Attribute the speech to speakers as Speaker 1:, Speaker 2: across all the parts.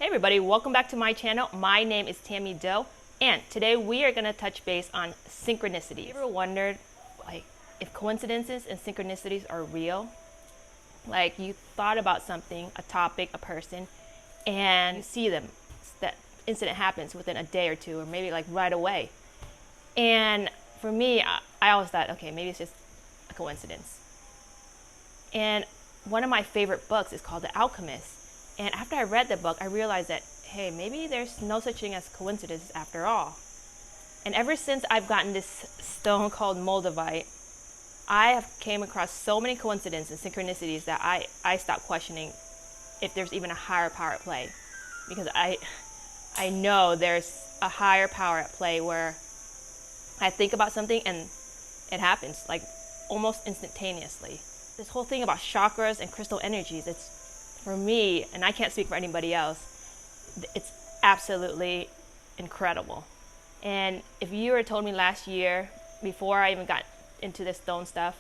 Speaker 1: everybody, welcome back to my channel. My name is Tammy Doe, and today we are going to touch base on synchronicity. You ever wondered if coincidences and synchronicities are real? Like, you thought about something, a topic, a person, and you see them. That incident happens within a day or two, or maybe like right away. And for me, I always thought, okay, maybe it's just a coincidence. And one of my favorite books is called The Alchemist. And after I read the book, I realized that, hey, maybe there's no such thing as coincidence after all. And ever since I've gotten this stone called Moldavite, I have came across so many coincidences and synchronicities that I stopped questioning if there's even a higher power at play. Because I know there's a higher power at play where I think about something and it happens like almost instantaneously. This whole thing about chakras and crystal energies, it's, for me, and I can't speak for anybody else, it's absolutely incredible. And if you were told me last year, before I even got into this stone stuff,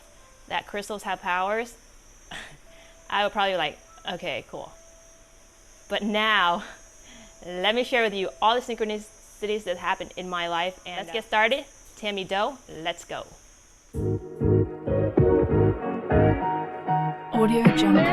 Speaker 1: that crystals have powers, I would probably be like, okay, cool. But now, let me share with you all the synchronicities that happened in my life. And let's get started. Tammy Doe, let's go.
Speaker 2: Audio Jungle.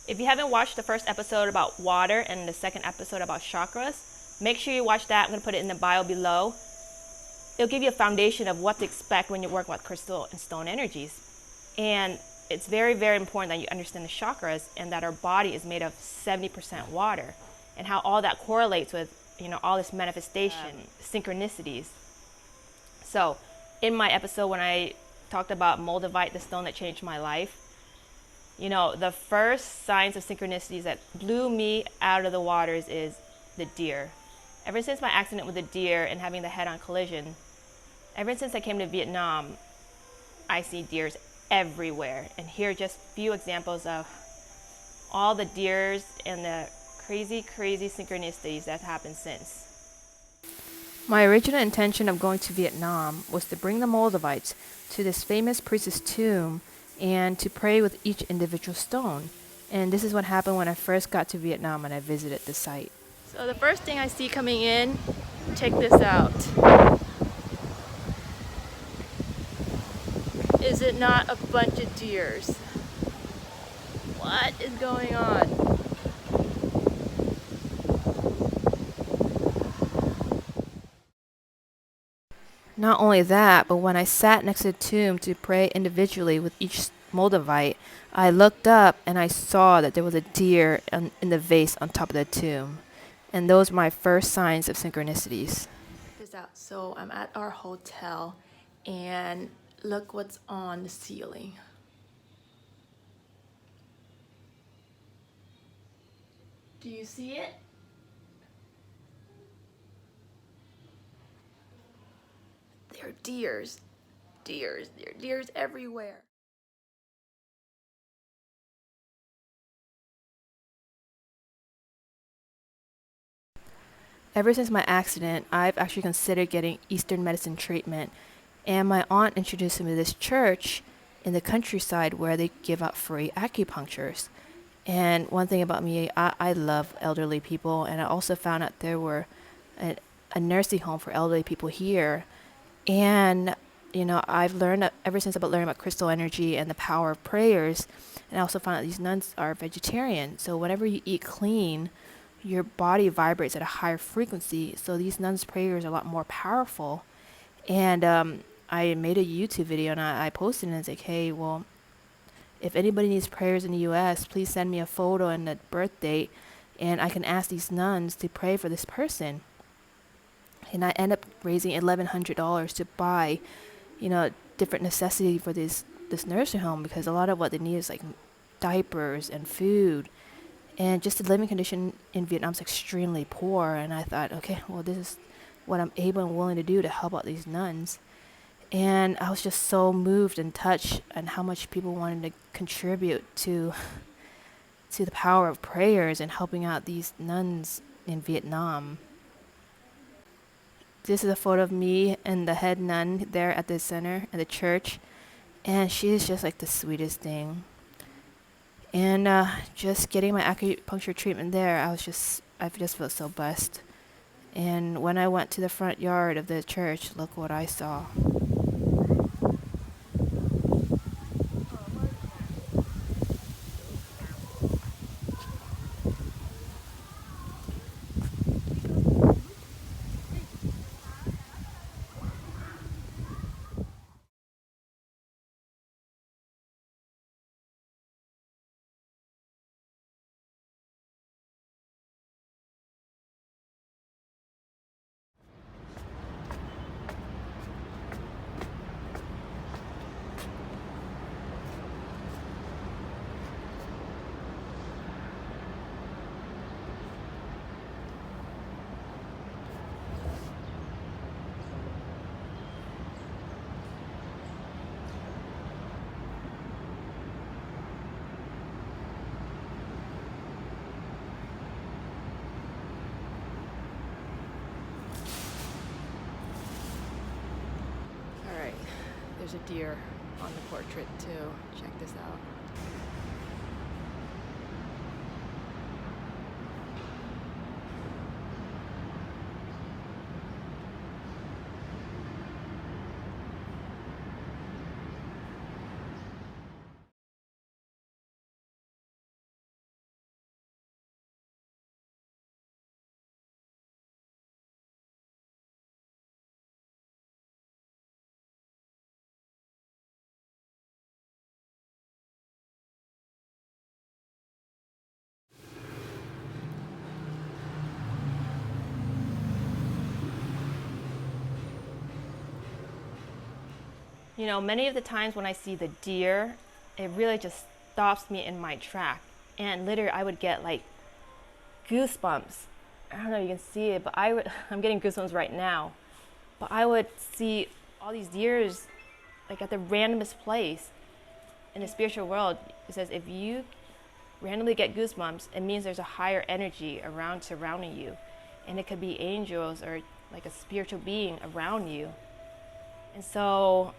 Speaker 1: If you haven't watched the first episode about water and the second episode about chakras, make sure you watch that. I'm going to put it in the bio below. It'll give you a foundation of what to expect when you work with crystal and stone energies. And it's very, very important that you understand the chakras and that our body is made of 70% water, and how all that correlates with, all this manifestation, synchronicities. So in my episode when I talked about Moldavite, the stone that changed my life, the first signs of synchronicities that blew me out of the waters is the deer. Ever since my accident with the deer and having the head-on collision, ever since I came to Vietnam, I see deers everywhere. And here are just a few examples of all the deers and the crazy, crazy synchronicities that happened since. My original intention of going to Vietnam was to bring the Moldavites to this famous priestess tomb and to pray with each individual stone. And this is what happened when I first got to Vietnam and I visited the site. So the first thing I see coming in, check this out. Is it not a bunch of deers? What is going on? Not only that, but when I sat next to the tomb to pray individually with each Moldavite, I looked up and I saw that there was a deer in the vase on top of the tomb. And those were my first signs of synchronicities. Check this out. So I'm at our hotel and look what's on the ceiling. Do you see it? There are deers. There are deers everywhere. Ever since my accident, I've actually considered getting Eastern medicine treatment, and my aunt introduced me to this church in the countryside where they give out free acupunctures. And one thing about me, I love elderly people, and I also found out there were a nursing home for elderly people here. And I've learned ever since about learning about crystal energy and the power of prayers, and I also found out these nuns are vegetarian. So whenever you eat clean, your body vibrates at a higher frequency. So these nuns' prayers are a lot more powerful. And I made a YouTube video and I posted it, and it's like, hey, well, if anybody needs prayers in the US, please send me a photo and a birth date, and I can ask these nuns to pray for this person. And I end up raising $1,100 to buy, different necessity for this nursing home, because a lot of what they need is like diapers and food. And just the living condition in Vietnam is extremely poor. And I thought, okay, well, this is what I'm able and willing to do to help out these nuns. And I was just so moved and touched and how much people wanted to contribute to the power of prayers and helping out these nuns in Vietnam. This is a photo of me and the head nun there at the center at the church, and she is just like the sweetest thing. And just getting my acupuncture treatment there, I just felt so blessed. And when I went to the front yard of the church, look what I saw. Alright, there's a deer on the portrait too. Check this out. You know, many of the times when I see the deer, it really just stops me in my track. And literally, I would get like goosebumps. I don't know if you can see it, but I'm getting goosebumps right now. But I would see all these deers like at the randomest place. In the spiritual world, it says if you randomly get goosebumps, it means there's a higher energy surrounding you. And it could be angels or like a spiritual being around you. And so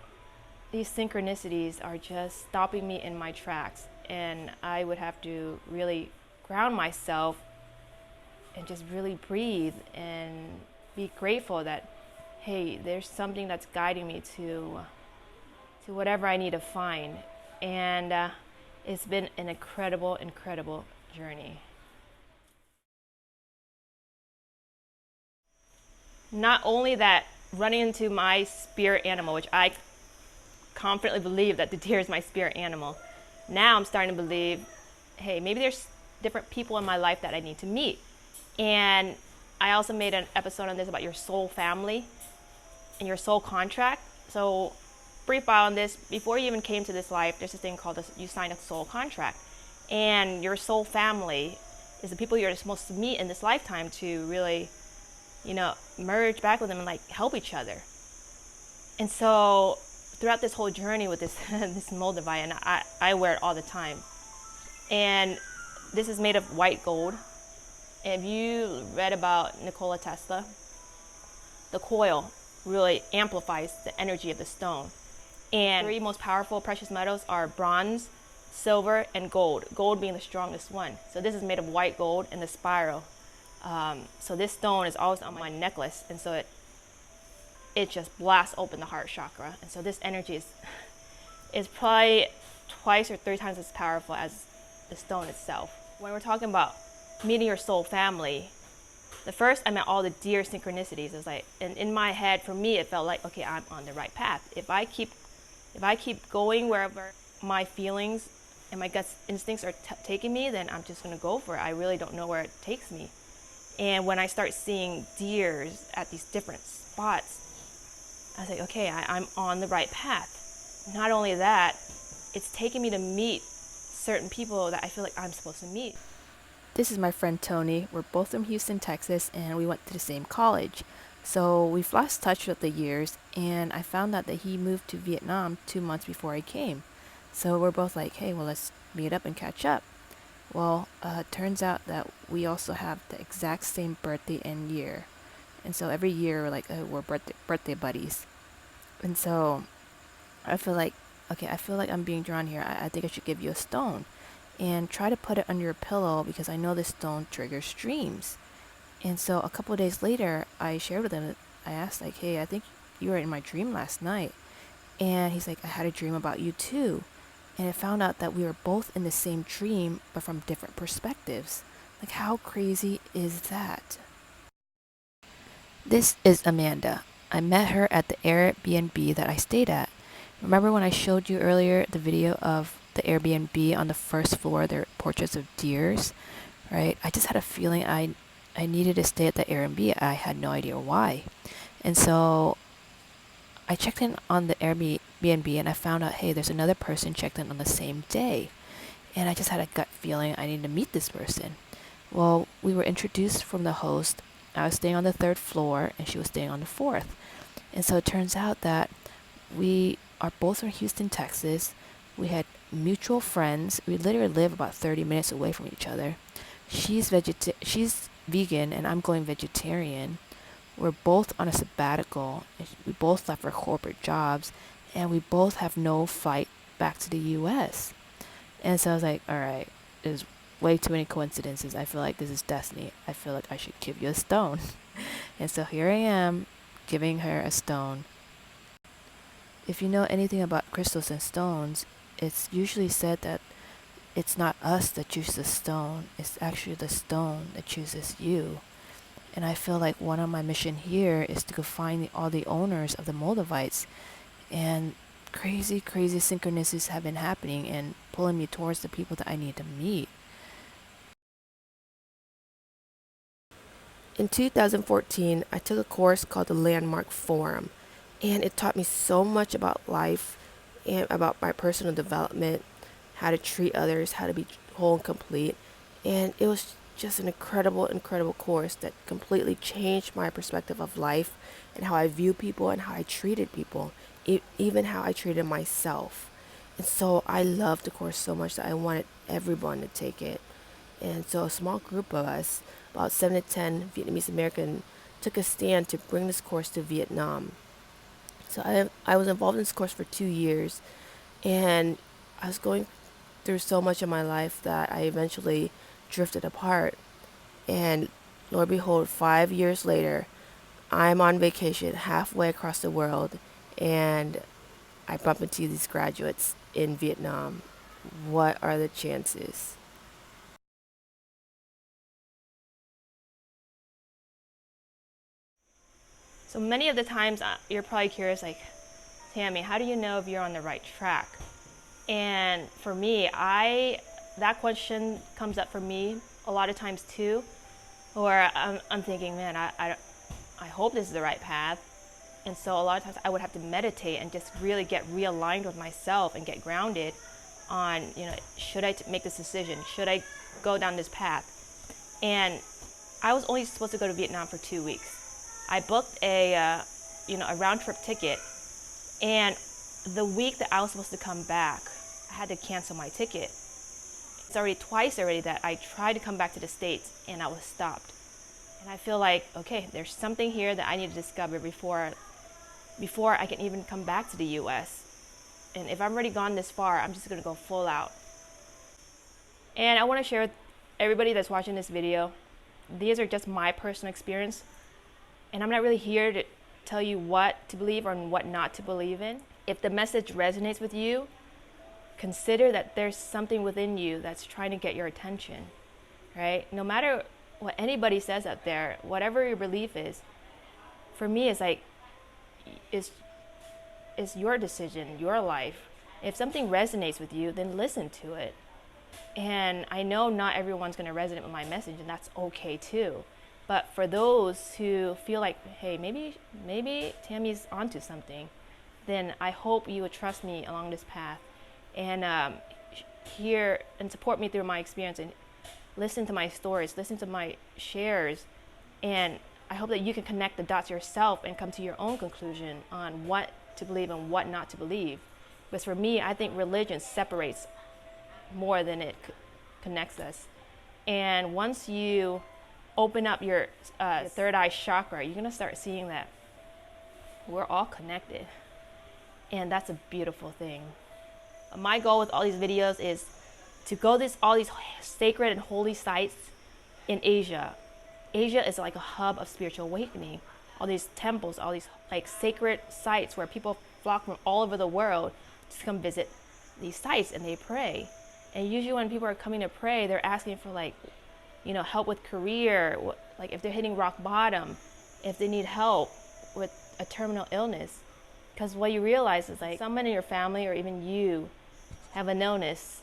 Speaker 1: these synchronicities are just stopping me in my tracks, and I would have to really ground myself and just really breathe and be grateful that, hey, there's something that's guiding me to whatever I need to find. And it's been an incredible journey. Not only that, running into my spirit animal, which I confidently believe that the deer is my spirit animal. Now I'm starting to believe, hey, maybe there's different people in my life that I need to meet. And I also made an episode on this about your soul family and your soul contract. So brief bio on this, before you even came to this life, there's this thing called you sign a soul contract. And your soul family is the people you're supposed to meet in this lifetime to really, merge back with them and like help each other. And so throughout this whole journey with this this Moldavite, and I wear it all the time. And this is made of white gold. If you read about Nikola Tesla, the coil really amplifies the energy of the stone. And three most powerful precious metals are bronze, silver, and gold. Gold being the strongest one. So this is made of white gold in the spiral. So this stone is always on my necklace, and so it just blasts open the heart chakra. And so this energy is probably twice or three times as powerful as the stone itself. When we're talking about meeting your soul family, the first I met all the deer synchronicities. It was like, and in my head, for me, it felt like, okay, I'm on the right path. If I keep going wherever my feelings and my gut instincts are taking me, then I'm just gonna go for it. I really don't know where it takes me. And when I start seeing deers at these different spots, I was like, okay, I'm on the right path. Not only that, it's taking me to meet certain people that I feel like I'm supposed to meet. This is my friend Tony. We're both from Houston, Texas, and we went to the same college.
Speaker 3: So we've lost touch with the years, and I found out that he moved to Vietnam 2 months before I came. So we're both like, hey, well, let's meet up and catch up. Well, turns out that we also have the exact same birthday and year. And so every year we're like, we're birthday buddies. And so I feel like, okay, I feel like I'm being drawn here. I think I should give you a stone and try to put it under your pillow because I know this stone triggers dreams. And so a couple of days later, I shared with him, I asked, like, hey, I think you were in my dream last night. And he's like, I had a dream about you too. And I found out that we were both in the same dream, but from different perspectives. Like, how crazy is that? This is Amanda. I met her at the Airbnb that I stayed at. Remember when I showed you earlier the video of the Airbnb on the first floor, their portraits of deers, right? I just had a feeling I needed to stay at the Airbnb. I had no idea why. And so I checked in on the Airbnb and I found out, hey, there's another person checked in on the same day. And I just had a gut feeling I needed to meet this person. Well, we were introduced from the host. I was staying on the third floor and she was staying on the fourth. And so it turns out that we are both from Houston, Texas. We had mutual friends. We literally live about 30 minutes away from each other. She's vegan and I'm going vegetarian. We're both on a sabbatical. We both left our corporate jobs and we both have no flight back to the US. And so I was like, all right, there's way too many coincidences. I feel like this is destiny. I feel like I should give you a stone. And so here I am giving her a stone. If you know anything about crystals and stones, it's usually said that it's not us that choose the stone, it's actually the stone that chooses you. And I feel like one of my mission here is to go find all the owners of the Moldavites. And crazy, crazy synchronicities have been happening and pulling me towards the people that I need to meet. In 2014, I took a course called the Landmark Forum, and it taught me so much about life and about my personal development, how to treat others, how to be whole and complete. And it was just an incredible, incredible course that completely changed my perspective of life and how I view people and how I treated people, even how I treated myself. And so I loved the course so much that I wanted everyone to take it. And so a small group of us, about 7 to 10 Vietnamese American, took a stand to bring this course to Vietnam. So I was involved in this course for 2 years, and I was going through so much of my life that I eventually drifted apart. And Lord behold, 5 years later, I'm on vacation halfway across the world, and I bump into these graduates in Vietnam. What are the chances?
Speaker 1: So many of the times you're probably curious, like, Tammy, how do you know if you're on the right track? And for me, that question comes up for me a lot of times too, where I'm thinking, man, I hope this is the right path. And so a lot of times I would have to meditate and just really get realigned with myself and get grounded on, should I make this decision? Should I go down this path? And I was only supposed to go to Vietnam for 2 weeks. I booked a round trip ticket, and the week that I was supposed to come back, I had to cancel my ticket. It's already twice already that I tried to come back to the States and I was stopped. And I feel like, okay, there's something here that I need to discover before I can even come back to the US. And if I'm already gone this far, I'm just gonna go full out. And I wanna share with everybody that's watching this video, these are just my personal experience. And I'm not really here to tell you what to believe or what not to believe in. If the message resonates with you, consider that there's something within you that's trying to get your attention, right? No matter what anybody says out there, whatever your belief is, for me, it's like, it's your decision, your life. If something resonates with you, then listen to it. And I know not everyone's going to resonate with my message, and that's okay too. But for those who feel like, hey, maybe Tammy's onto something, then I hope you would trust me along this path and hear and support me through my experience and listen to my stories, listen to my shares. And I hope that you can connect the dots yourself and come to your own conclusion on what to believe and what not to believe. Because for me, I think religion separates more than it connects us. And once you open up your third eye chakra, you're gonna start seeing that we're all connected. And that's a beautiful thing. My goal with all these videos is to go all these sacred and holy sites in Asia. Asia is like a hub of spiritual awakening. All these temples, all these like sacred sites where people flock from all over the world to come visit these sites and they pray. And usually when people are coming to pray, they're asking for like, help with career, like if they're hitting rock bottom, if they need help with a terminal illness. Because what you realize is like someone in your family or even you have an illness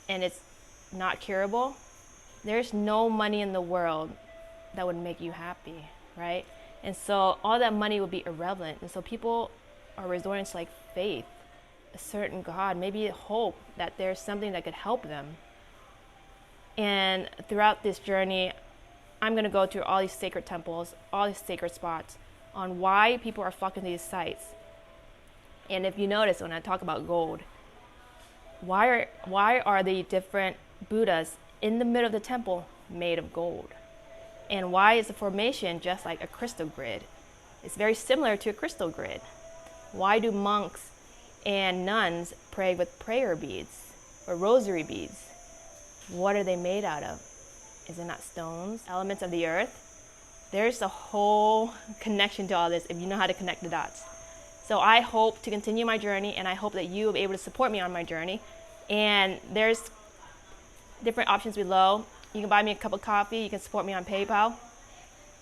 Speaker 1: and it's not curable, there's no money in the world that would make you happy, right? And so all that money would be irrelevant. And so people are resorting to like faith, a certain God, maybe hope that there's something that could help them. And throughout this journey, I'm going to go through all these sacred temples, all these sacred spots on why people are flocking to these sites. And if you notice when I talk about gold, why are the different Buddhas in the middle of the temple made of gold? And why is the formation just like a crystal grid? It's very similar to a crystal grid. Why do monks and nuns pray with prayer beads or rosary beads? What are they made out of? Is it not stones, elements of the earth? There's a whole connection to all this if you know how to connect the dots. So I hope to continue my journey, and I hope that you will be able to support me on my journey. And there's different options below. You can buy me a cup of coffee. You can support me on PayPal.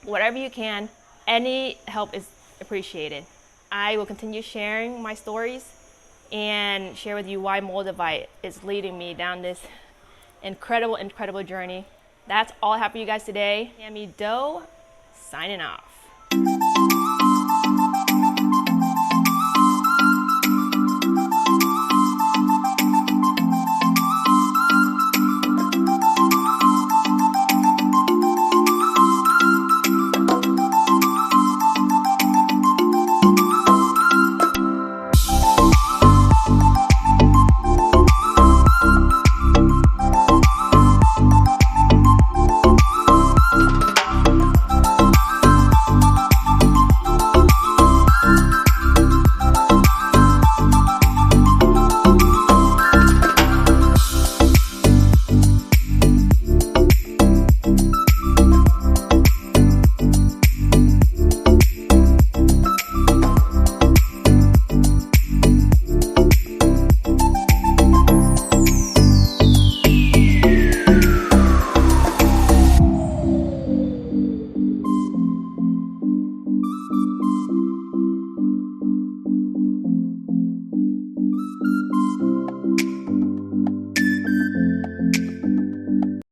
Speaker 1: Whatever you can, any help is appreciated. I will continue sharing my stories and share with you why Moldavite is leading me down this incredible journey. That's all I have for you guys today. Tammy Doe, signing off.